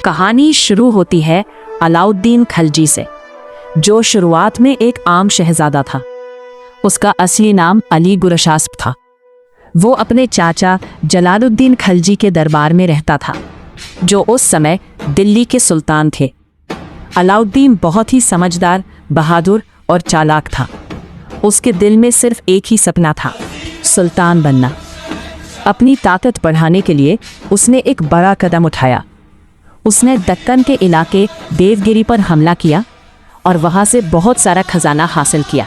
कहानी शुरू होती है अलाउद्दीन खलजी से, जो शुरुआत में एक आम शहजादा था। उसका असली नाम अली गुरशास्प था। वो अपने चाचा जलालुद्दीन खलजी के दरबार में रहता था, जो उस समय दिल्ली के सुल्तान थे। अलाउद्दीन बहुत ही समझदार, बहादुर और चालाक था। उसके दिल में सिर्फ एक ही सपना था, सुल्तान बनना। अपनी ताकत बढ़ाने के लिए उसने एक बड़ा कदम उठाया। उसने दक्कन के इलाके देवगिरी पर हमला किया और वहाँ से बहुत सारा खजाना हासिल किया।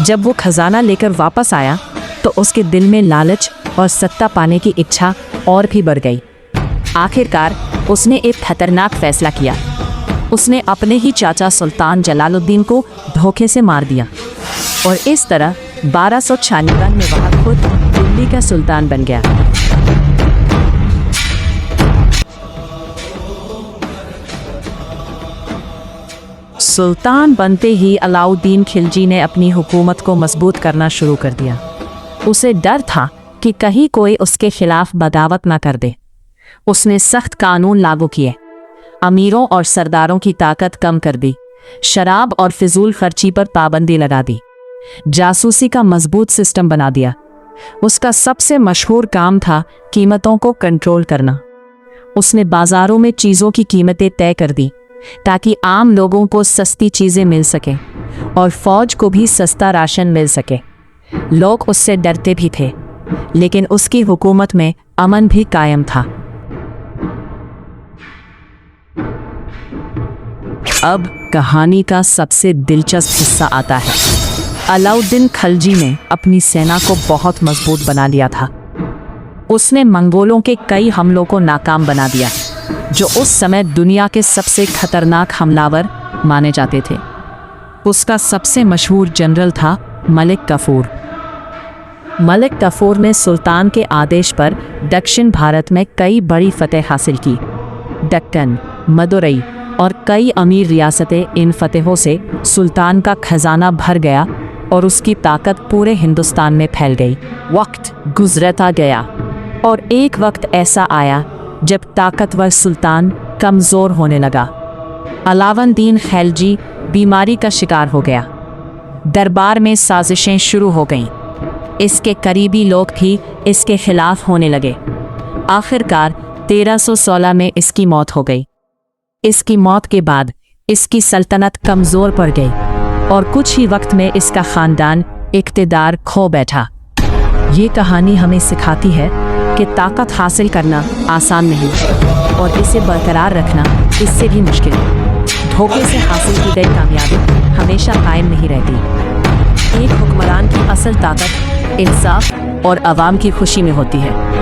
जब वो खजाना लेकर वापस आया तो उसके दिल में लालच और सत्ता पाने की इच्छा और भी बढ़ गई। आखिरकार उसने एक खतरनाक फैसला किया। उसने अपने ही चाचा सुल्तान जलालुद्दीन को धोखे से मार दिया और इस तरह 1296 में वह खुद दिल्ली का सुल्तान बन गया। सुल्तान बनते ही अलाउद्दीन खिलजी ने अपनी हुकूमत को मजबूत करना शुरू कर दिया। उसे डर था कि कहीं कोई उसके खिलाफ बगावत न कर दे। उसने सख्त कानून लागू किए, अमीरों और सरदारों की ताकत कम कर दी, शराब और फिजूल खर्ची पर पाबंदी लगा दी, जासूसी का मजबूत सिस्टम बना दिया। उसका सबसे मशहूर काम था कीमतों को कंट्रोल करना। उसने बाजारों में चीज़ों की कीमतें तय कर दी ताकि आम लोगों को सस्ती चीज़ें मिल सके और फौज को भी सस्ता राशन मिल सके। लोग उससे डरते भी थे, लेकिन उसकी हुकूमत में अमन भी कायम था। अब कहानी का सबसे दिलचस्प हिस्सा आता है। अलाउद्दीन खलजी ने अपनी सेना को बहुत मजबूत बना लिया था। उसने मंगोलों के कई हमलों को नाकाम बना दिया, जो उस समय दुनिया के सबसे खतरनाक हमलावर माने जाते थे। उसका सबसे मशहूर जनरल था मलिक काफूर। मलिक काफूर ने सुल्तान के आदेश पर दक्षिण भारत में कई बड़ी फतेह हासिल की। दक्कन, मदुरई और कई अमीर रियासतें, इन फतेहों से सुल्तान का खजाना भर गया और उसकी ताकत पूरे हिंदुस्तान में फैल गई। वक्त गुजरता गया और एक वक्त ऐसा आया जब ताकतवर सुल्तान कमज़ोर होने लगा। अलाउद्दीन खिलजी बीमारी का शिकार हो गया। दरबार में साजिशें शुरू हो गईं। इसके करीबी लोग भी इसके खिलाफ होने लगे। आखिरकार 1316 में इसकी मौत हो गई। इसकी मौत के बाद इसकी सल्तनत कमज़ोर पड़ गई और कुछ ही वक्त में इसका ख़ानदान इक़्तिदार खो बैठा। ये कहानी हमें सिखाती है कि ताकत हासिल करना आसान नहीं है और इसे बरकरार रखना इससे भी मुश्किल है। धोखे से हासिल की गई कामयाबी हमेशा कायम नहीं रहती। एक हुक्मरान की असल ताकत इंसाफ और आवाम की खुशी में होती है।